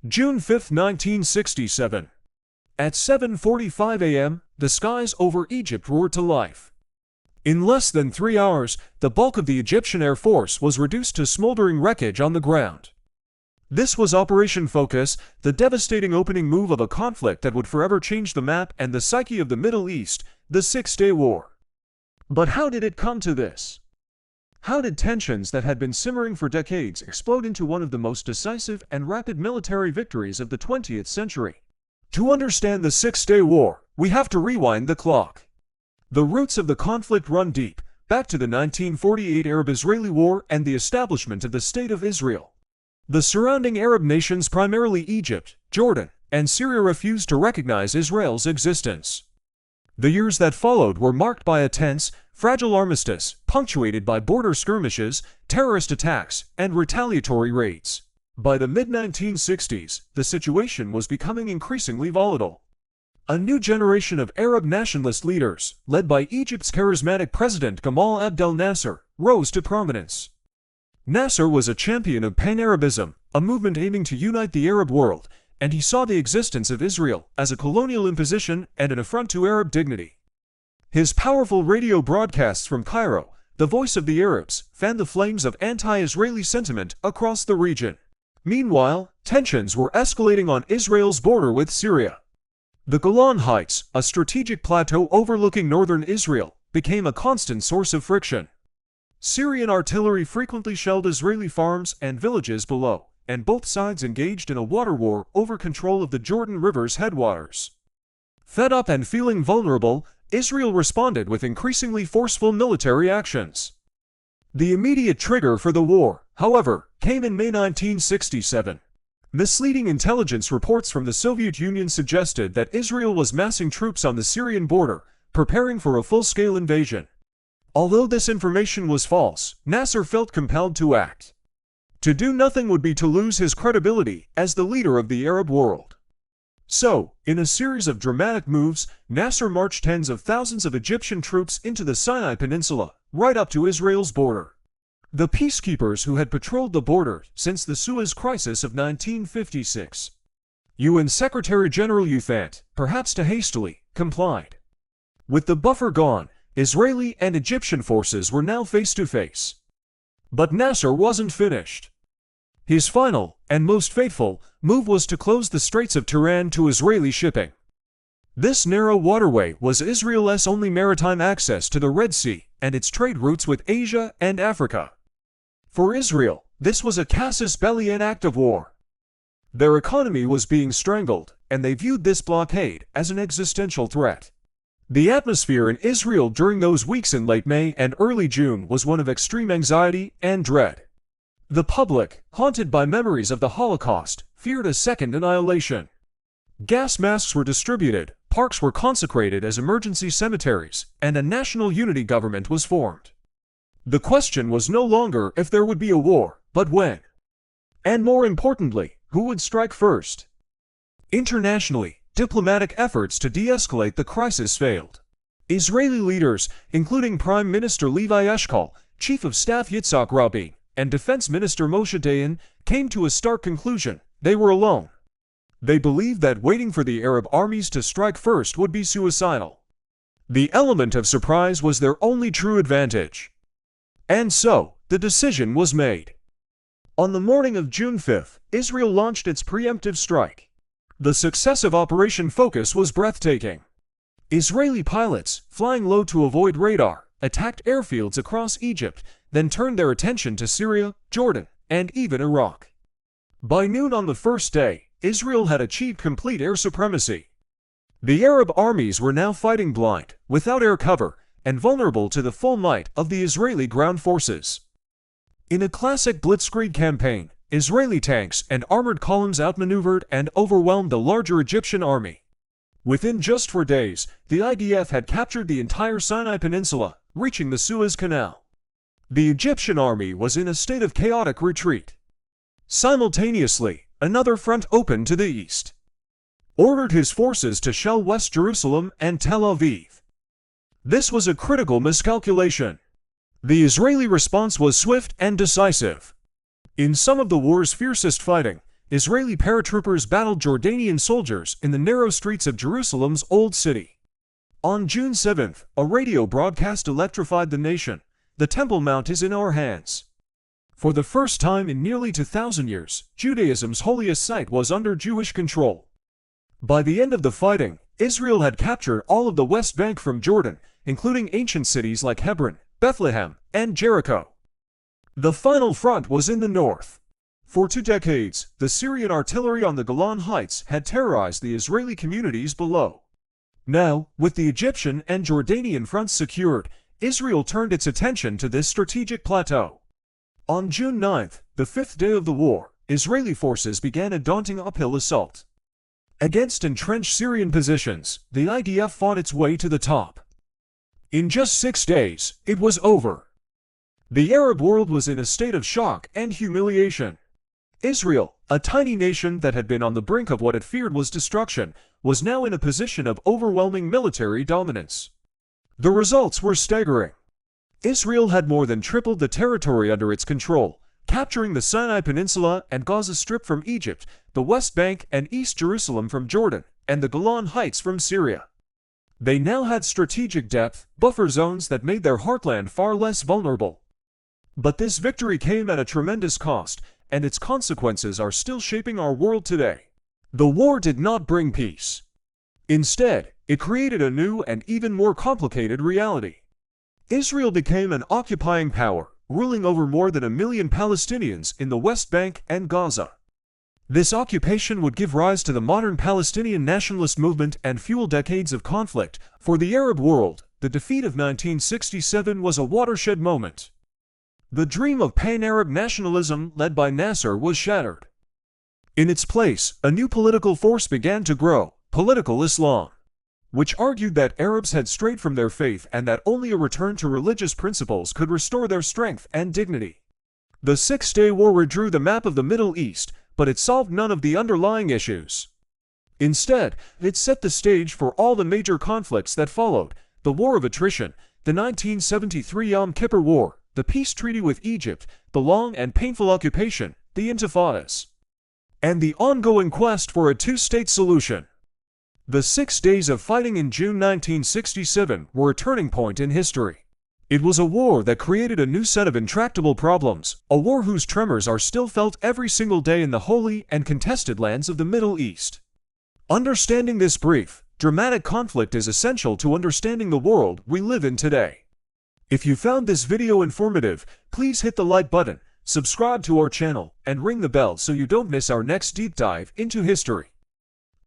June 5, 1967. At 7:45 a.m., the skies over Egypt roared to life. In less than 3 hours, the bulk of the Egyptian Air Force was reduced to smoldering wreckage on the ground. This was Operation Focus, the devastating opening move of a conflict that would forever change the map and the psyche of the Middle East, the Six-Day War. But how did it come to this? How did tensions that had been simmering for decades explode into one of the most decisive and rapid military victories of the 20th century? To understand the Six-Day War, we have to rewind the clock. The roots of the conflict run deep, back to the 1948 Arab-Israeli War and the establishment of the State of Israel. The surrounding Arab nations, primarily Egypt, Jordan, and Syria, refused to recognize Israel's existence. The years that followed were marked by a tense, fragile armistice, punctuated by border skirmishes, terrorist attacks, and retaliatory raids. By the mid-1960s, the situation was becoming increasingly volatile. A new generation of Arab nationalist leaders, led by Egypt's charismatic president Gamal Abdel Nasser, rose to prominence. Nasser was a champion of pan-Arabism, a movement aiming to unite the Arab world, and he saw the existence of Israel as a colonial imposition and an affront to Arab dignity. His powerful radio broadcasts from Cairo, the voice of the Arabs, fanned the flames of anti-Israeli sentiment across the region. Meanwhile, tensions were escalating on Israel's border with Syria. The Golan Heights, a strategic plateau overlooking northern Israel, became a constant source of friction. Syrian artillery frequently shelled Israeli farms and villages below, and both sides engaged in a water war over control of the Jordan River's headwaters. Fed up and feeling vulnerable, Israel responded with increasingly forceful military actions. The immediate trigger for the war, however, came in May 1967. Misleading intelligence reports from the Soviet Union suggested that Israel was massing troops on the Syrian border, preparing for a full-scale invasion. Although this information was false, Nasser felt compelled to act. To do nothing would be to lose his credibility as the leader of the Arab world. So, in a series of dramatic moves, Nasser marched tens of thousands of Egyptian troops into the Sinai Peninsula, right up to Israel's border. The peacekeepers who had patrolled the border since the Suez Crisis of 1956. UN Secretary-General Youthant, perhaps too hastily, complied. With the buffer gone, Israeli and Egyptian forces were now face to face. But Nasser wasn't finished. His final, and most fateful, move was to close the Straits of Tiran to Israeli shipping. This narrow waterway was Israel's only maritime access to the Red Sea and its trade routes with Asia and Africa. For Israel, this was a casus belli, an act of war. Their economy was being strangled, and they viewed this blockade as an existential threat. The atmosphere in Israel during those weeks in late May and early June was one of extreme anxiety and dread. The public, haunted by memories of the Holocaust, feared a second annihilation. Gas masks were distributed, parks were consecrated as emergency cemeteries, and a national unity government was formed. The question was no longer if there would be a war, but when. And more importantly, who would strike first? Internationally, diplomatic efforts to de-escalate the crisis failed. Israeli leaders, including Prime Minister Levi Eshkol, Chief of Staff Yitzhak Rabin, and Defense Minister Moshe Dayan, came to a stark conclusion: they were alone. They believed that waiting for the Arab armies to strike first would be suicidal. The element of surprise was their only true advantage. And so, the decision was made. On the morning of June 5, Israel launched its preemptive strike. The success of Operation Focus was breathtaking. Israeli pilots, flying low to avoid radar, attacked airfields across Egypt, then turned their attention to Syria, Jordan, and even Iraq. By noon on the first day, Israel had achieved complete air supremacy. The Arab armies were now fighting blind, without air cover, and vulnerable to the full might of the Israeli ground forces. In a classic blitzkrieg campaign, Israeli tanks and armored columns outmaneuvered and overwhelmed the larger Egyptian army. Within just 4 days, the IDF had captured the entire Sinai Peninsula, reaching the Suez Canal. The Egyptian army was in a state of chaotic retreat. Simultaneously, another front opened to the east, ordered his forces to shell West Jerusalem and Tel Aviv. This was a critical miscalculation. The Israeli response was swift and decisive. In some of the war's fiercest fighting, Israeli paratroopers battled Jordanian soldiers in the narrow streets of Jerusalem's Old City. On June 7th, a radio broadcast electrified the nation. "The Temple Mount is in our hands." For the first time in nearly 2,000 years, Judaism's holiest site was under Jewish control. By the end of the fighting, Israel had captured all of the West Bank from Jordan, including ancient cities like Hebron, Bethlehem, and Jericho. The final front was in the north. For 2 decades, the Syrian artillery on the Golan Heights had terrorized the Israeli communities below. Now, with the Egyptian and Jordanian fronts secured, Israel turned its attention to this strategic plateau. On June 9th, the 5th day of the war, Israeli forces began a daunting uphill assault. Against entrenched Syrian positions, the IDF fought its way to the top. In just 6 days, it was over. The Arab world was in a state of shock and humiliation. Israel, a tiny nation that had been on the brink of what it feared was destruction, was now in a position of overwhelming military dominance. The results were staggering. Israel had more than tripled the territory under its control, capturing the Sinai Peninsula and Gaza Strip from Egypt, the West Bank and East Jerusalem from Jordan, and the Golan Heights from Syria. They now had strategic depth, buffer zones that made their heartland far less vulnerable. But this victory came at a tremendous cost, and its consequences are still shaping our world today. The war did not bring peace. Instead, it created a new and even more complicated reality. Israel became an occupying power, ruling over more than 1 million Palestinians in the West Bank and Gaza. This occupation would give rise to the modern Palestinian nationalist movement and fuel decades of conflict. For the Arab world, the defeat of 1967 was a watershed moment. The dream of pan-Arab nationalism led by Nasser was shattered. In its place, a new political force began to grow, political Islam, which argued that Arabs had strayed from their faith and that only a return to religious principles could restore their strength and dignity. The Six-Day War redrew the map of the Middle East, but it solved none of the underlying issues. Instead, it set the stage for all the major conflicts that followed: the War of Attrition, the 1973 Yom Kippur War, the peace treaty with Egypt, the long and painful occupation, the Intifadas, and the ongoing quest for a two-state solution. The 6 days of fighting in June 1967 were a turning point in history. It was a war that created a new set of intractable problems, a war whose tremors are still felt every single day in the holy and contested lands of the Middle East. Understanding this brief, dramatic conflict is essential to understanding the world we live in today. If you found this video informative, please hit the like button, subscribe to our channel, and ring the bell so you don't miss our next deep dive into history.